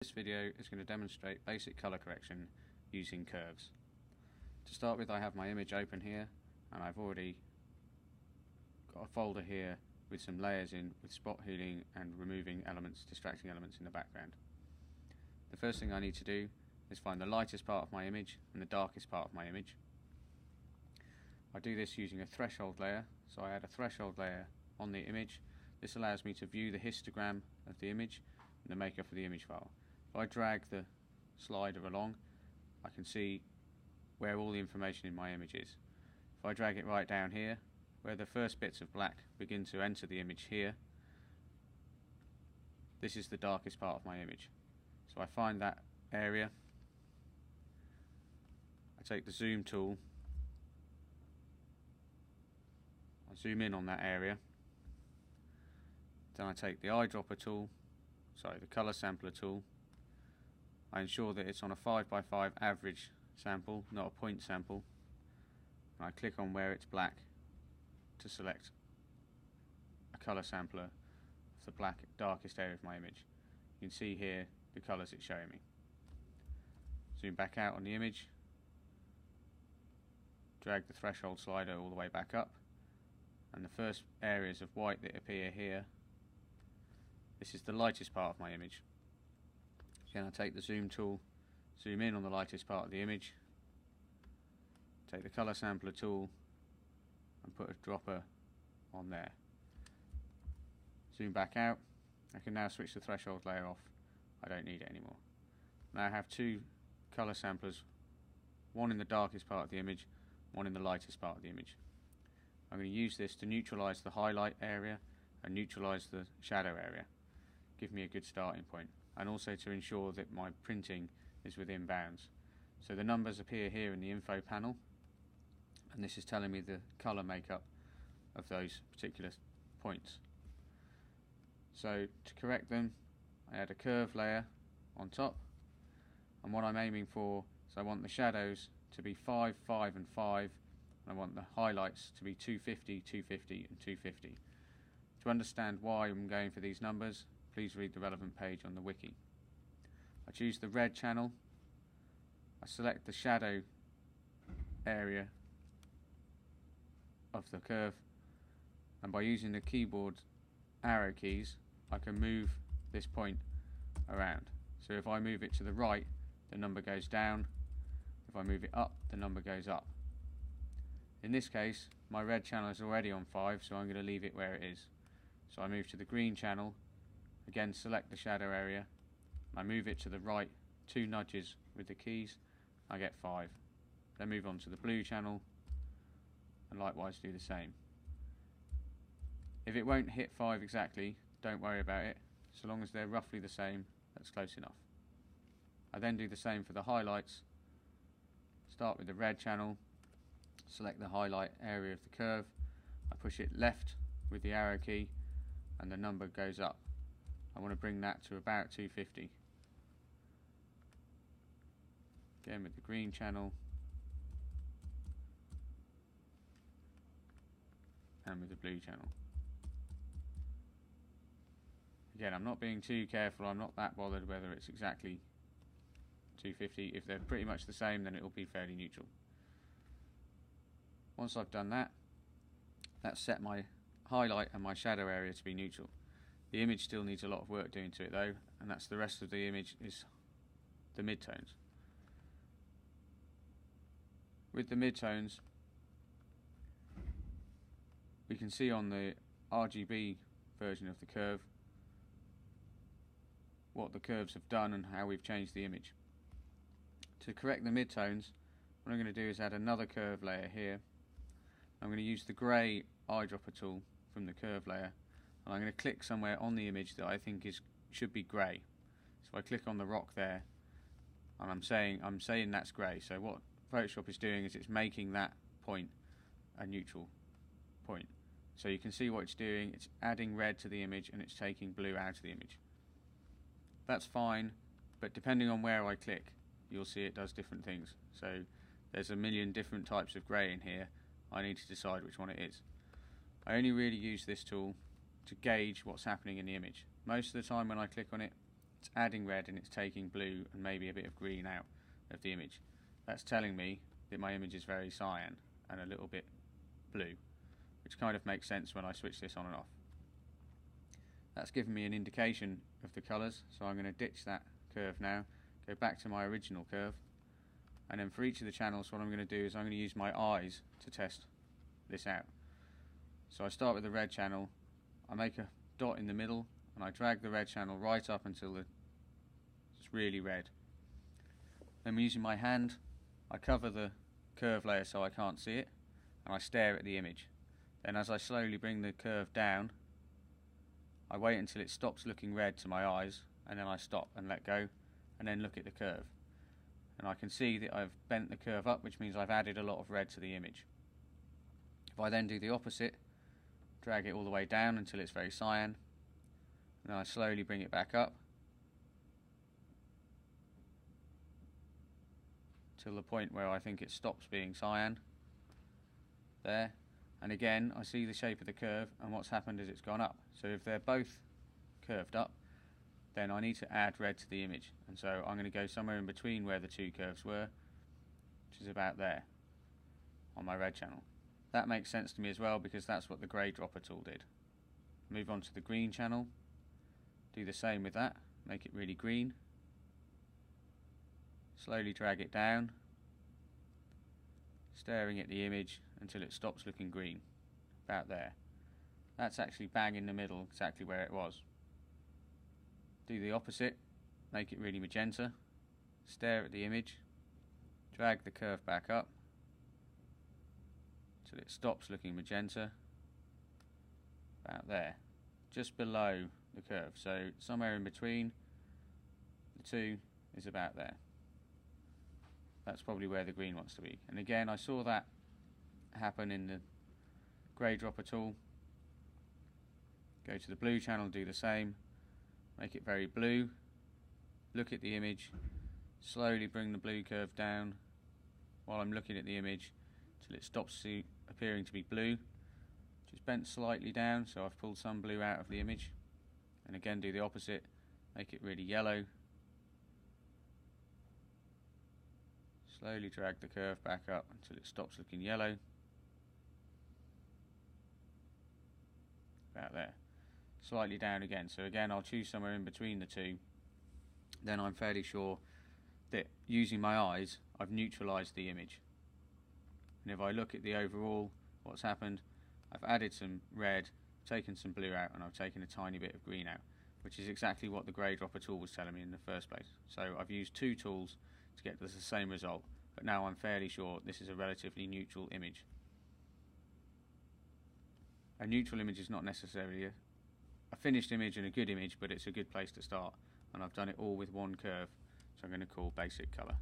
This video is going to demonstrate basic colour correction using curves. To start with, I have my image open here, and I've already got a folder here with some layers in with spot healing and removing elements, distracting elements in the background. The first thing I need to do is find the lightest part of my image and the darkest part of my image. I do this using a threshold layer, so I add a threshold layer on the image. This allows me to view the histogram of the image and the makeup of the image file. If I drag the slider along, I can see where all the information in my image is. If I drag it right down here, where the first bits of black begin to enter the image here, this is the darkest part of my image. So I find that area, I take the zoom tool, I zoom in on that area, then I take the eyedropper tool, the colour sampler tool. I ensure that it's on a 5x5 average sample, not a point sample, and I click on where it's black to select a colour sampler of the darkest area of my image. You can see here the colours it's showing me. Zoom back out on the image, drag the threshold slider all the way back up, and the first areas of white that appear here, this is the lightest part of my image. Again, I take the zoom tool, zoom in on the lightest part of the image, take the colour sampler tool and put a dropper on there. Zoom back out. I can now switch the threshold layer off. I don't need it anymore. Now I have two colour samplers, one in the darkest part of the image, one in the lightest part of the image. I'm going to use this to neutralise the highlight area and neutralise the shadow area. Give me a good starting point, and also to ensure that my printing is within bounds. So the numbers appear here in the info panel, and this is telling me the colour makeup of those particular points. So to correct them, I add a curve layer on top, and what I'm aiming for is I want the shadows to be 5, 5 and 5, and I want the highlights to be 250, 250 and 250. To understand why I'm going for these numbers, please read the relevant page on the wiki. I choose the red channel, I select the shadow area of the curve, and by using the keyboard arrow keys I can move this point around. So if I move it to the right, the number goes down. If I move it up, the number goes up. In this case, my red channel is already on 5, so I'm going to leave it where it is. So I move to the green channel, again select the shadow area, I move it to the right 2 nudges with the keys, I get 5. Then move on to the blue channel and likewise do the same. If it won't hit 5 exactly, don't worry about it. So long as they're roughly the same, that's close enough. I then do the same for the highlights. Start with the red channel, select the highlight area of the curve, I push it left with the arrow key and the number goes up. I want to bring that to about 250. Again with the green channel and with the blue channel. Again, I'm not being too careful, I'm not that bothered whether it's exactly 250. If they're pretty much the same, then it will be fairly neutral. Once I've done that, that's set my highlight and my shadow area to be neutral. The image still needs a lot of work doing to it though, and that's the rest of the image is the midtones. With the midtones, we can see on the RGB version of the curve what the curves have done and how we've changed the image. To correct the midtones, what I'm going to do is add another curve layer here. I'm going to use the grey eyedropper tool from the curve layer, and I'm going to click somewhere on the image that I think should be grey. So I click on the rock there, and I'm saying that's grey. So what Photoshop is doing is it's making that point a neutral point. So you can see what it's doing. It's adding red to the image and it's taking blue out of the image. That's fine, but depending on where I click, you'll see it does different things. So there's a million different types of grey in here. I need to decide which one it is. I only really use this tool to gauge what's happening in the image. Most of the time when I click on it, it's adding red and it's taking blue and maybe a bit of green out of the image. That's telling me that my image is very cyan and a little bit blue, which kind of makes sense when I switch this on and off. That's given me an indication of the colours, so I'm going to ditch that curve now, go back to my original curve, and then for each of the channels what I'm going to do is I'm going to use my eyes to test this out. So I start with the red channel, I make a dot in the middle and I drag the red channel right up until it's really red. Then using my hand I cover the curve layer so I can't see it, and I stare at the image. Then as I slowly bring the curve down, I wait until it stops looking red to my eyes, and then I stop and let go and then look at the curve. And I can see that I've bent the curve up, which means I've added a lot of red to the image. If I then do the opposite, drag it all the way down until it's very cyan, and then I slowly bring it back up till the point where I think it stops being cyan. There. And again I see the shape of the curve, and what's happened is it's gone up. So if they're both curved up, then I need to add red to the image, and so I'm going to go somewhere in between where the two curves were, which is about there on my red channel. That makes sense to me as well because that's what the grey dropper tool did. Move on to the green channel, do the same with that, make it really green, slowly drag it down, staring at the image until it stops looking green, about there. That's actually bang in the middle, exactly where it was. Do the opposite, make it really magenta, stare at the image, drag the curve back up till it stops looking magenta, about there, just below the curve. So somewhere in between the two is about there. That's probably where the green wants to be. And again, I saw that happen in the grey dropper tool. Go to the blue channel, do the same, make it very blue, look at the image, slowly bring the blue curve down while I'm looking at the image till it stops appearing to be blue. Just bent slightly down, so I've pulled some blue out of the image. And again do the opposite, make it really yellow. Slowly drag the curve back up until it stops looking yellow. About there. Slightly down again. So again I'll choose somewhere in between the two. Then I'm fairly sure that using my eyes I've neutralised the image. And if I look at the overall, what's happened, I've added some red, taken some blue out, and I've taken a tiny bit of green out, which is exactly what the grey dropper tool was telling me in the first place. So I've used two tools to get the same result, but now I'm fairly sure this is a relatively neutral image. A neutral image is not necessarily a finished image and a good image, but it's a good place to start, and I've done it all with one curve, so I'm going to call basic colour.